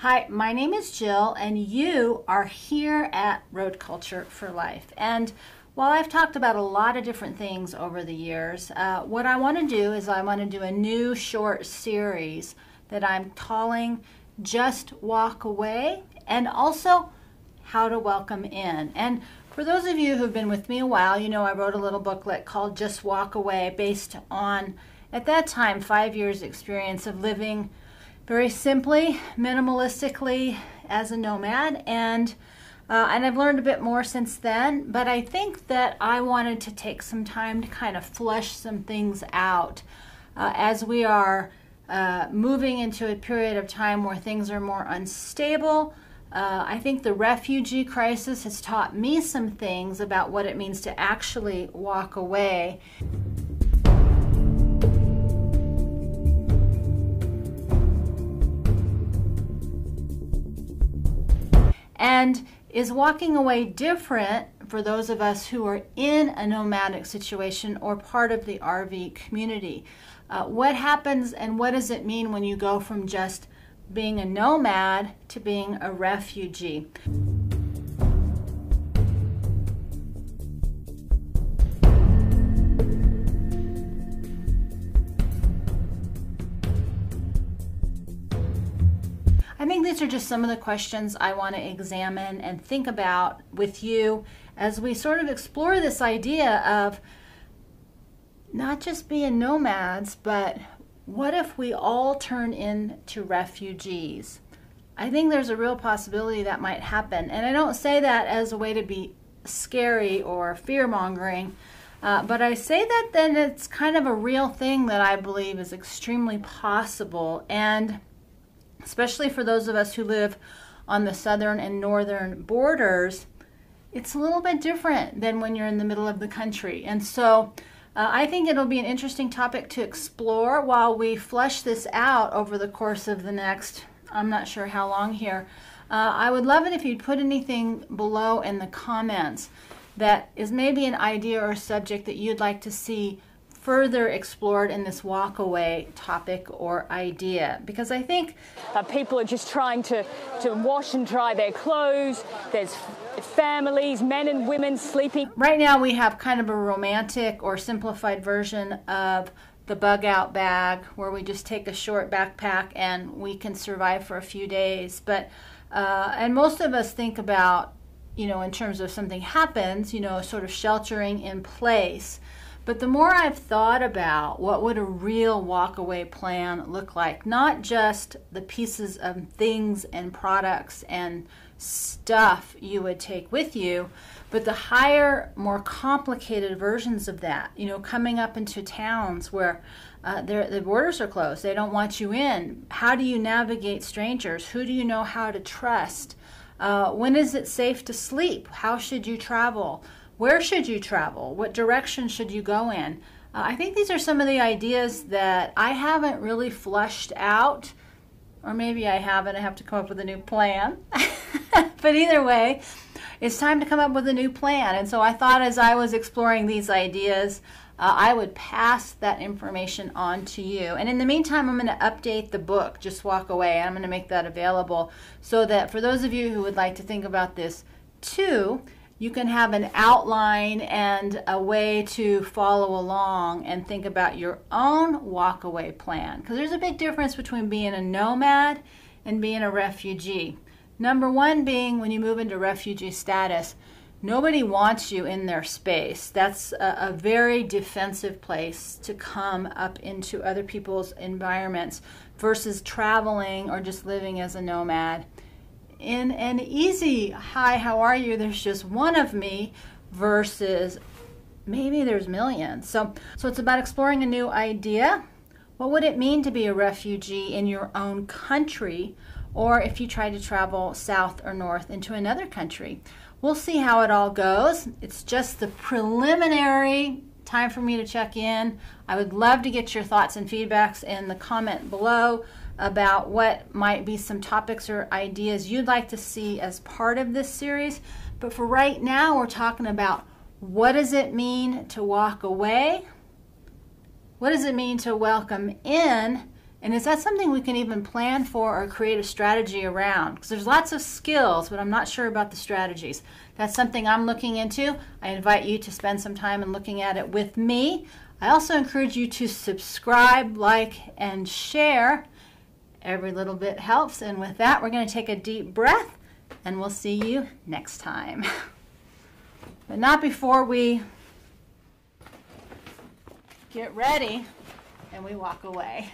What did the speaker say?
Hi, my name is Jill, and you are here at Road Culture for Life. And while I've talked about a lot of different things over the years, what I want to do is I want to do a new short series that I'm calling Just Walk Away, and also How to Welcome In. And for those of you who've been with me a while, you know I wrote a little booklet called Just Walk Away based on, at that time, 5 years experience of living very simply, minimalistically as a nomad, and I've learned a bit more since then, but I think that I wanted to take some time to kind of flesh some things out as we are moving into a period of time where things are more unstable. I think the refugee crisis has taught me some things about what it means to actually walk away. And is walking away different for those of us who are in a nomadic situation or part of the RV community? What happens and what does it mean when you go from just being a nomad to being a refugee? I think these are just some of the questions I want to examine and think about with you as we sort of explore this idea of not just being nomads, but what if we all turn into refugees? I think there's a real possibility that might happen. And I don't say that as a way to be scary or fear-mongering, but I say that then it's kind of a real thing that I believe is extremely possible. And especially for those of us who live on the southern and northern borders, it's a little bit different than when you're in the middle of the country. And so I think it'll be an interesting topic to explore while we flesh this out over the course of the next, I'm not sure how long here. I would love it if you'd put anything below in the comments that is maybe an idea or subject that you'd like to see further explored in this walk away topic or idea, because I think people are just trying to wash and dry their clothes. There's families, men and women sleeping. Right now we have kind of a romantic or simplified version of the bug out bag where we just take a short backpack and we can survive for a few days. But and most of us think about, you know, in terms of something happens, you know, sort of sheltering in place. But the more I've thought about what would a real walk-away plan look like, not just the pieces of things and products and stuff you would take with you, but the higher, more complicated versions of that, you know, coming up into towns where the borders are closed, they don't want you in. How do you navigate strangers? Who do you know how to trust? When is it safe to sleep? How should you travel? Where should you travel? What direction should you go in? I think these are some of the ideas that I haven't really fleshed out, or maybe I haven't. I have to come up with a new plan. But either way, it's time to come up with a new plan. And so I thought as I was exploring these ideas, I would pass that information on to you. And in the meantime, I'm going to update the book, Just Walk Away. I'm going to make that available so that for those of you who would like to think about this too, you can have an outline and a way to follow along and think about your own walk-away plan. Because there's a big difference between being a nomad and being a refugee. Number one being when you move into refugee status, nobody wants you in their space. That's a very defensive place to come up into other people's environments versus traveling or just living as a nomad. In an easy, hi, how are you? There's just one of me versus maybe there's millions. So it's about exploring a new idea. What would it mean to be a refugee in your own country, or if you try to travel south or north into another country? We'll see how it all goes. It's just the preliminary time for me to check in. I would love to get your thoughts and feedbacks in the comment below about what might be some topics or ideas you'd like to see as part of this series. But for right now, we're talking about what does it mean to walk away? What does it mean to welcome in? And is that something we can even plan for or create a strategy around? Because there's lots of skills, but I'm not sure about the strategies. That's something I'm looking into. I invite you to spend some time in looking at it with me. I also encourage you to subscribe, like, and share. Every little bit helps. And with that, we're going to take a deep breath, and we'll see you next time. But not before we get ready and we walk away.